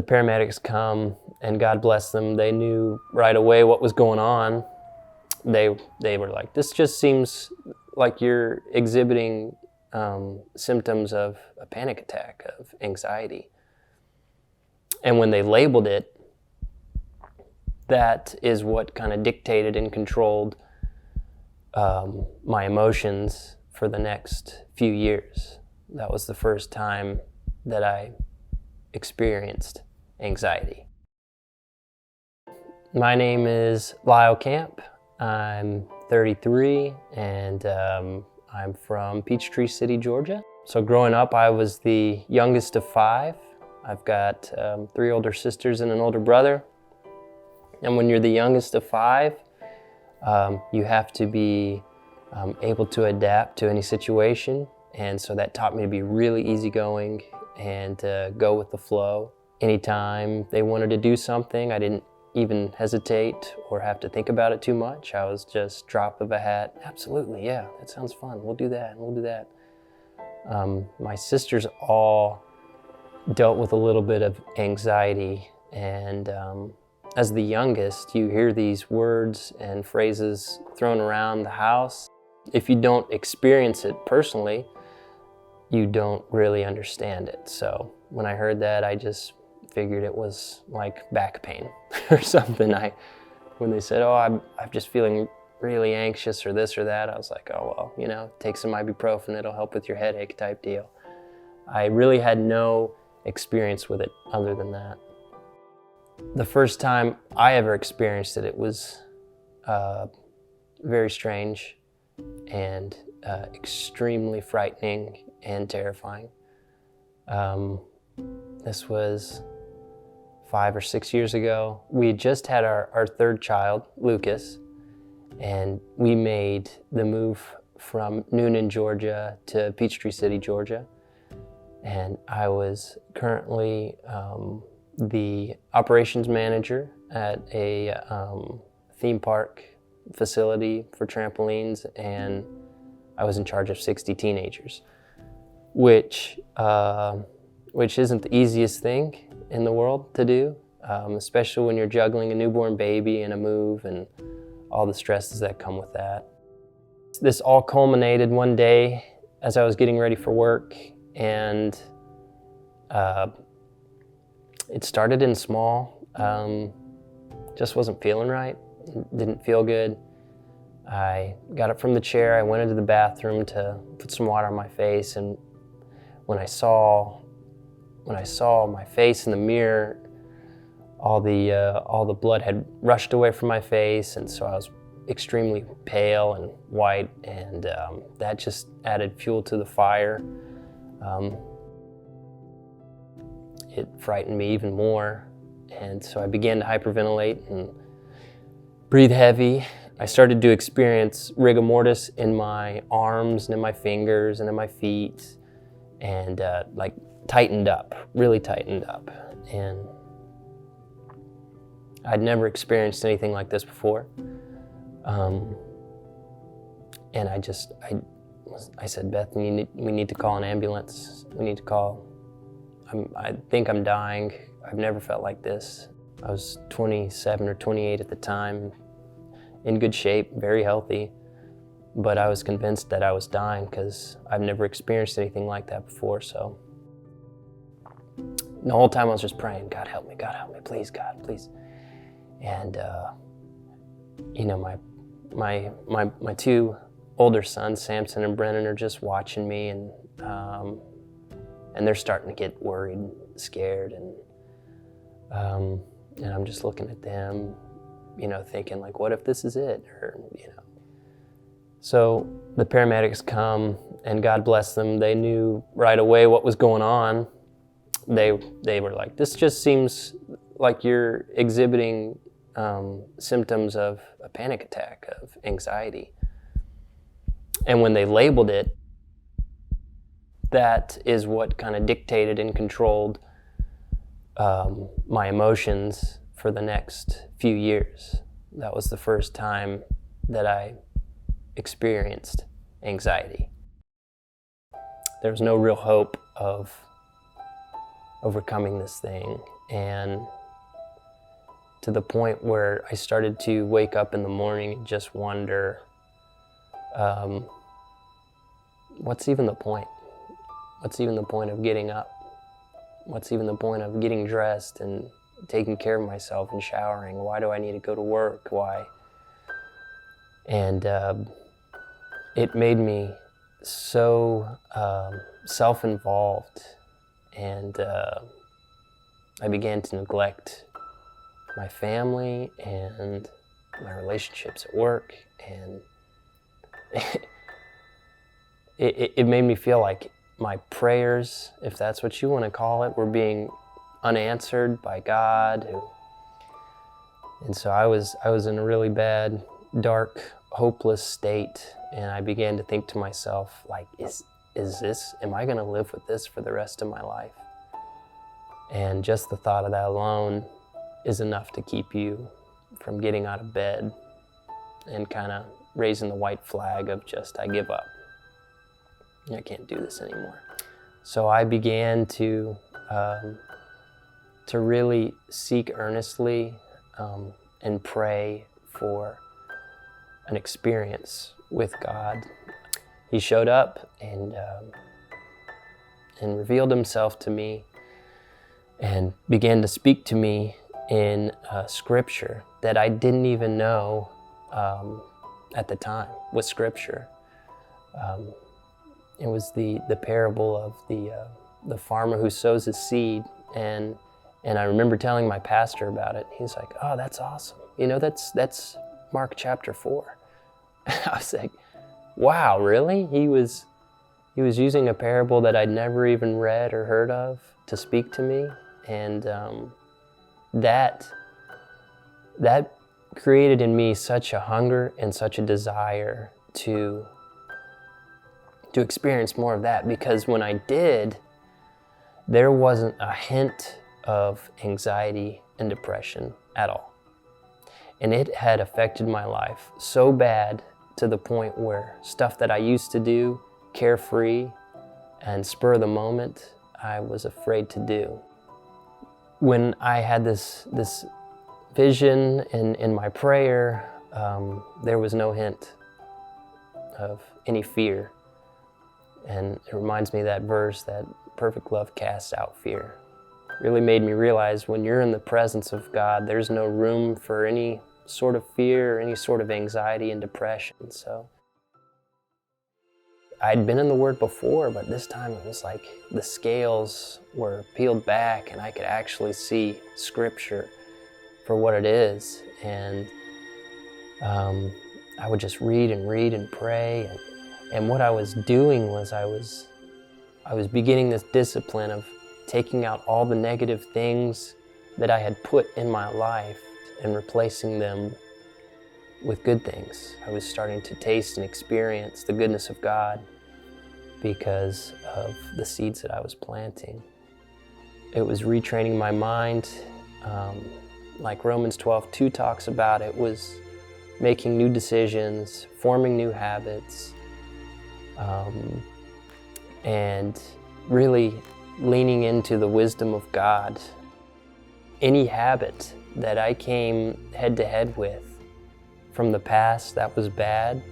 the paramedics come, and God bless them, they knew right away what was going on. They were like, this just seems like you're exhibiting symptoms of a panic attack, of anxiety. And when they labeled it, that is what kind of dictated and controlled my emotions for the next few years. That was the first time that I experienced anxiety. My name is Lyle Camp. I'm 33 and I'm from Peachtree City, Georgia. So growing up, I was the youngest of 5. I've got 3 older sisters and an older brother. And when you're the youngest of 5, you have to be able to adapt to any situation. And so that taught me to be really easygoing and go with the flow. Anytime they wanted to do something, I didn't even hesitate or have to think about it too much. I was just drop of a hat. Absolutely, yeah, that sounds fun. We'll do that, we'll do that. My sisters all dealt with a little bit of anxiety, and as the youngest, you hear these words and phrases thrown around the house. If you don't experience it personally, you don't really understand it. So when I heard that, I just figured it was like back pain or something. When they said, oh, I'm just feeling really anxious or this or that, I was like, oh, well, take some ibuprofen, it'll help with your headache type deal. I really had no experience with it other than that. The first time I ever experienced it, it was very strange and extremely frightening and terrifying. This was 5 or 6 years ago. We had just had our 3rd child, Lucas, and we made the move from Noonan, Georgia to Peachtree City, Georgia. And I was currently the operations manager at a theme park facility for trampolines, and I was in charge of 60 teenagers, which isn't the easiest thing in the world to do, especially when you're juggling a newborn baby and a move and all the stresses that come with that. This all culminated one day as I was getting ready for work, and it started in small. Just wasn't feeling right, didn't feel good. I got up from the chair, I went into the bathroom to put some water on my face, and when I saw my face in the mirror, all the blood had rushed away from my face, and so I was extremely pale and white, and that just added fuel to the fire. It frightened me even more, and so I began to hyperventilate and breathe heavy. I started to experience rigor mortis in my arms and in my fingers and in my feet, and like tightened up, really tightened up. And I'd never experienced anything like this before. And I said, Beth, we need to call an ambulance. We need to call. I think I'm dying. I've never felt like this. I was 27 or 28 at the time, in good shape, very healthy, but I was convinced that I was dying because I've never experienced anything like that before. So the whole time I was just praying, God help me, please, God, please. And my 2 older sons, Samson and Brennan, are just watching me, and they're starting to get worried, scared, and I'm just looking at them, thinking like, what if this is it, So the paramedics come, and God bless them, they knew right away what was going on. They were like, this just seems like you're exhibiting symptoms of a panic attack, of anxiety. And when they labeled it, that is what kind of dictated and controlled my emotions for the next few years. That was the first time that I experienced anxiety. There was no real hope of overcoming this thing, and to the point where I started to wake up in the morning and just wonder, what's even the point? What's even the point of getting up? What's even the point of getting dressed and taking care of myself and showering? Why do I need to go to work? Why? And it made me so self-involved, and I began to neglect my family and my relationships at work, and it made me feel like my prayers, if that's what you want to call it, were being unanswered by God. And so I was in a really bad, dark, hopeless state, and I began to think to myself, like, am I going to live with this for the rest of my life? And just the thought of that alone is enough to keep you from getting out of bed and kind of raising the white flag of just, I give up. I can't do this anymore. So I began to really seek earnestly and pray for an experience with God. He showed up and revealed himself to me and began to speak to me in scripture that I didn't even know at the time was scripture. It was the parable of the farmer who sows his seed, and I remember telling my pastor about it. He's like, "Oh, that's awesome. You know, that's Mark chapter 4." I was like, "Wow, really?" He was using a parable that I'd never even read or heard of to speak to me, and that created in me such a hunger and such a desire to experience more of that, because when I did, there wasn't a hint of anxiety and depression at all. And it had affected my life so bad to the point where stuff that I used to do, carefree and spur of the moment, I was afraid to do. When I had this vision in my prayer, there was no hint of any fear. And it reminds me of that verse, that perfect love casts out fear. It really made me realize when you're in the presence of God, there's no room for any sort of fear or any sort of anxiety and depression. So I'd been in the Word before, but this time it was like the scales were peeled back and I could actually see Scripture for what it is. And I would just read and pray. And what I was doing was I was beginning this discipline of taking out all the negative things that I had put in my life and replacing them with good things. I was starting to taste and experience the goodness of God because of the seeds that I was planting. It was retraining my mind, like Romans 12:2 talks about. It was making new decisions, forming new habits, and really leaning into the wisdom of God. Any habit that I came head to head with from the past that was bad,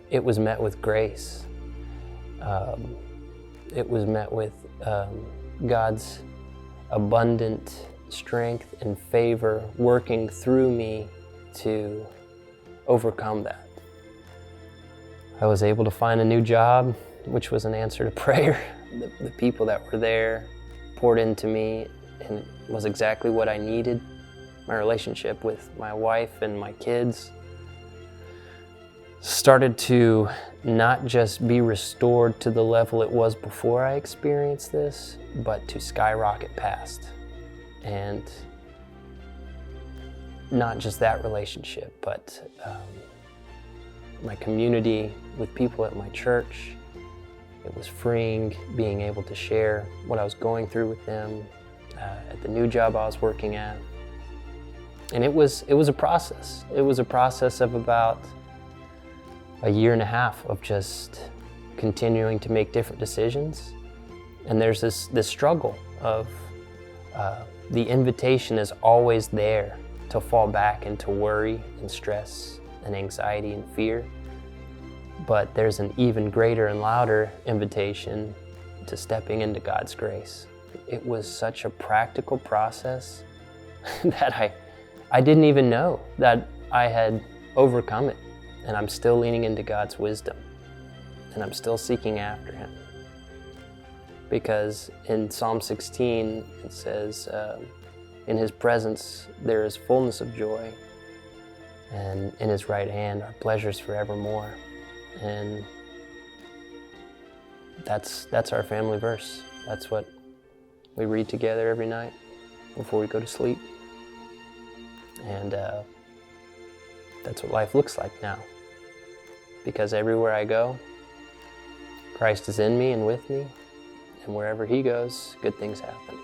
it was met with grace. It was met with God's abundant strength and favor working through me to overcome that. I was able to find a new job, which was an answer to prayer. The people that were there poured into me, and it was exactly what I needed. My relationship with my wife and my kids started to not just be restored to the level it was before I experienced this, but to skyrocket past. And not just that relationship, but my community with people at my church. It was freeing, being able to share what I was going through with them at the new job I was working at. And it was a process. It was a process of about a year and a half of just continuing to make different decisions. And there's this struggle of The invitation is always there to fall back into worry and stress and anxiety and fear. But there's an even greater and louder invitation to stepping into God's grace. It was such a practical process that I didn't even know that I had overcome it. And I'm still leaning into God's wisdom. And I'm still seeking after Him. Because in Psalm 16, it says, in His presence there is fullness of joy, and in His right hand are pleasures forevermore. And that's our family verse. That's what we read together every night before we go to sleep. And that's what life looks like now. Because everywhere I go, Christ is in me and with me, and wherever He goes, good things happen.